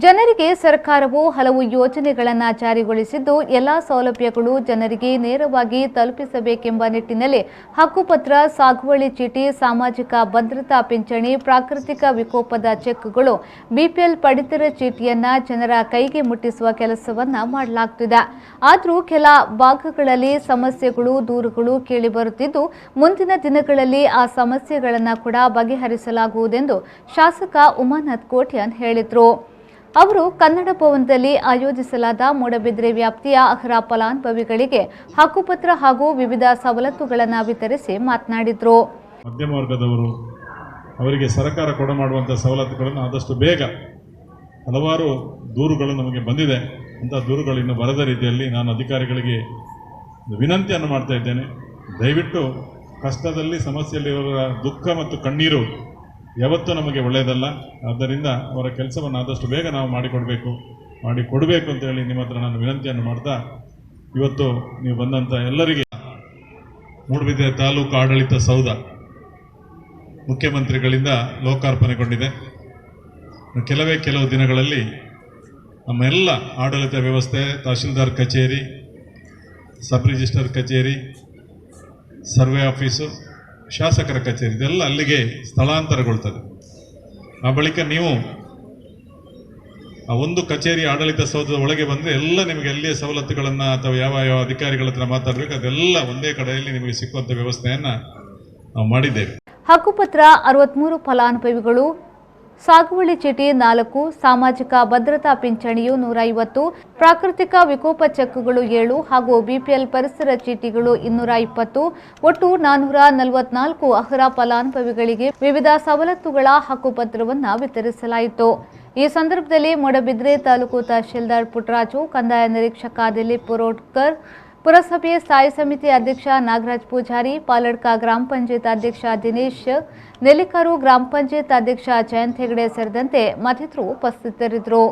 ಜನರಿಗೆ ಸರ್ಕಾರವು ಹಲವು ಯೋಜನೆಗಳನ್ನು ಜಾರಿಗೊಳಿಸಿದ್ದು ಎಲ್ಲಾ ಸೌಲಭ್ಯಗಳು ಜನರಿಗೆ ನೇರವಾಗಿ ತಲುಪಿಸಬೇಕೆಂಬ ನಿಟ್ಟಿನಲ್ಲಿ ಹಕ್ಕುಪತ್ರ, ಸಾಗುವಳಿ ಚೀಟಿ, ಸಾಮಾಜಿಕ ಭದ್ರತಾ ಪಿಂಚಣಿ, ಪ್ರಾಕೃತಿಕ ವಿಕೋಪದ ಚೆಕ್ಗಳು, ಬಿಪಿಎಲ್ ಪಡಿತರ ಚೀಟಿಯನ್ನ ಜನರ ಕೈಗೆ ಮುಟ್ಟಿಸುವ ಕೆಲಸವನ್ನ ಮಾಡಲಾಗುತ್ತಿದೆ. ಆದರೂ ಕೆಲ ಭಾಗಗಳಲ್ಲಿ ಸಮಸ್ಯೆಗಳು, ದೂರುಗಳು ಕೇಳಿಬರುತ್ತಿದ್ದು ಮುಂದಿನ ದಿನಗಳಲ್ಲಿ ಆ ಸಮಸ್ಯೆಗಳನ್ನು ಕೂಡ ಬಗೆಹರಿಸಲಾಗುವುದೆಂದು ಶಾಸಕ ಉಮಾನಾಥ್ ಕೋಟ್ಯಾನ್ ಹೇಳಿದರು. ಅವರು ಕನ್ನಡ ಭವನದಲ್ಲಿ ಆಯೋಜಿಸಲಾದ ಮೂಡಬಿದ್ರೆ ವ್ಯಾಪ್ತಿಯ ಅರ್ಹ ಫಲಾನುಭವಿಗಳಿಗೆ ಹಕ್ಕುಪತ್ರ ಹಾಗೂ ವಿವಿಧ ಸವಲತ್ತುಗಳನ್ನು ವಿತರಿಸಿ ಮಾತನಾಡಿದರು. ಮಧ್ಯಮ ವರ್ಗದವರು ಅವರಿಗೆ ಸರ್ಕಾರ ಕೊಡಮಾಡುವಂಥ ಸವಲತ್ತುಗಳನ್ನು ಆದಷ್ಟು ಬೇಗ ಹಲವಾರು ದೂರುಗಳು ನಮಗೆ ಬಂದಿದೆ. ಅಂಥ ದೂರುಗಳು ಇನ್ನು ಬರದ ರೀತಿಯಲ್ಲಿ ನಾನು ಅಧಿಕಾರಿಗಳಿಗೆ ವಿನಂತಿಯನ್ನು ಮಾಡ್ತಾ ಇದ್ದೇನೆ. ದಯವಿಟ್ಟು ಕಷ್ಟದಲ್ಲಿ ಸಮಸ್ಯೆಯಲ್ಲಿರುವ ದುಃಖ ಮತ್ತು ಕಣ್ಣೀರು ಯಾವತ್ತೂ ನಮಗೆ ಒಳ್ಳೆಯದಲ್ಲ. ಆದ್ದರಿಂದ ಅವರ ಕೆಲಸವನ್ನು ಆದಷ್ಟು ಬೇಗ ನಾವು ಮಾಡಿಕೊಡಬೇಕು ಅಂತೇಳಿ ನಿಮ್ಮ ಹತ್ರ ನಾನು ವಿನಂತಿಯನ್ನು ಮಾಡ್ತಾ, ಇವತ್ತು ನೀವು ಬಂದಂಥ ಎಲ್ಲರಿಗೆ ಮೂಡಬಿದ್ರೆ ತಾಲೂಕು ಆಡಳಿತ ಸೌಧ ಮುಖ್ಯಮಂತ್ರಿಗಳಿಂದ ಲೋಕಾರ್ಪಣೆಗೊಂಡಿದೆ. ಕೆಲವು ದಿನಗಳಲ್ಲಿ ನಮ್ಮ ಎಲ್ಲ ಆಡಳಿತ ವ್ಯವಸ್ಥೆ, ತಹಶೀಲ್ದಾರ್ ಕಚೇರಿ, ಸಬ್ ರಿಜಿಸ್ಟರ್ ಕಚೇರಿ, ಸರ್ವೆ ಆಫೀಸು, ಶಾಸಕರ ಕಚೇರಿ ಇದೆಲ್ಲ ಅಲ್ಲಿಗೆ ಸ್ಥಳಾಂತರಗೊಳ್ತದೆ. ಆ ಬಳಿಕ ನೀವು ಆ ಒಂದು ಕಚೇರಿ ಆಡಳಿತ ಸೌಧದ ಒಳಗೆ ಬಂದರೆ ಎಲ್ಲ ನಿಮಗೆ ಅಲ್ಲಿಯ ಸವಲತ್ತುಗಳನ್ನು ಅಥವಾ ಯಾವ ಅಧಿಕಾರಿಗಳ ಹತ್ರ ಮಾತಾಡಬೇಕು ಅದೆಲ್ಲ ಒಂದೇ ಕಡೆಯಲ್ಲಿ ನಿಮಗೆ ಸಿಕ್ಕುವಂಥ ವ್ಯವಸ್ಥೆಯನ್ನು ನಾವು ಮಾಡಿದ್ದೇವೆ. ಹಕ್ಕುಪತ್ರ 63 ಫಲಾನುಭವಿಗಳು, ಸಾಗುವಳಿ ಚೀಟಿ 4, ಸಾಮಾಜಿಕ ಭದ್ರತಾ ಪಿಂಚಣಿಯು 150, ಪ್ರಾಕೃತಿಕ ವಿಕೋಪ ಚೆಕ್ಗಳು 7 ಹಾಗೂ ಬಿಪಿಎಲ್ ಪರಿಸರ ಚೀಟಿಗಳು 220, ಒಟ್ಟು 444 ಅರ್ಹ ಫಲಾನುಭವಿಗಳಿಗೆ ವಿವಿಧ ಸವಲತ್ತುಗಳ ಹಕ್ಕುಪತ್ರವನ್ನು ವಿತರಿಸಲಾಯಿತು. ಈ ಸಂದರ್ಭದಲ್ಲಿ ಮೂಡಬಿದ್ರೆ ತಾಲೂಕು ತಹಶೀಲ್ದಾರ್ ಪುಟ್ಟರಾಜು, ಕಂದಾಯ ನಿರೀಕ್ಷಕ ದಿಲೀಪ್ ಪುರೋಡ್ಕರ್, ಪುರಸಭೆ ಸ್ಥಾಯಿ ಸಮಿತಿ ಅಧ್ಯಕ್ಷ ನಾಗರಾಜ್ ಪೂಜಾರಿ, ಪಾಲಡ್ಕ ಗ್ರಾಮ ಪಂಚಾಯತ್ ಅಧ್ಯಕ್ಷ ದಿನೇಶ್, ನೆಲ್ಲಿಕಾರು ಗ್ರಾಮ ಪಂಚಾಯತ್ ಅಧ್ಯಕ್ಷ ಜಯಂತ್ ಹೆಗಡೆ ಸೇರಿದಂತೆ ಮತ್ತಿತರರು ಉಪಸ್ಥಿತರಿದ್ದರು.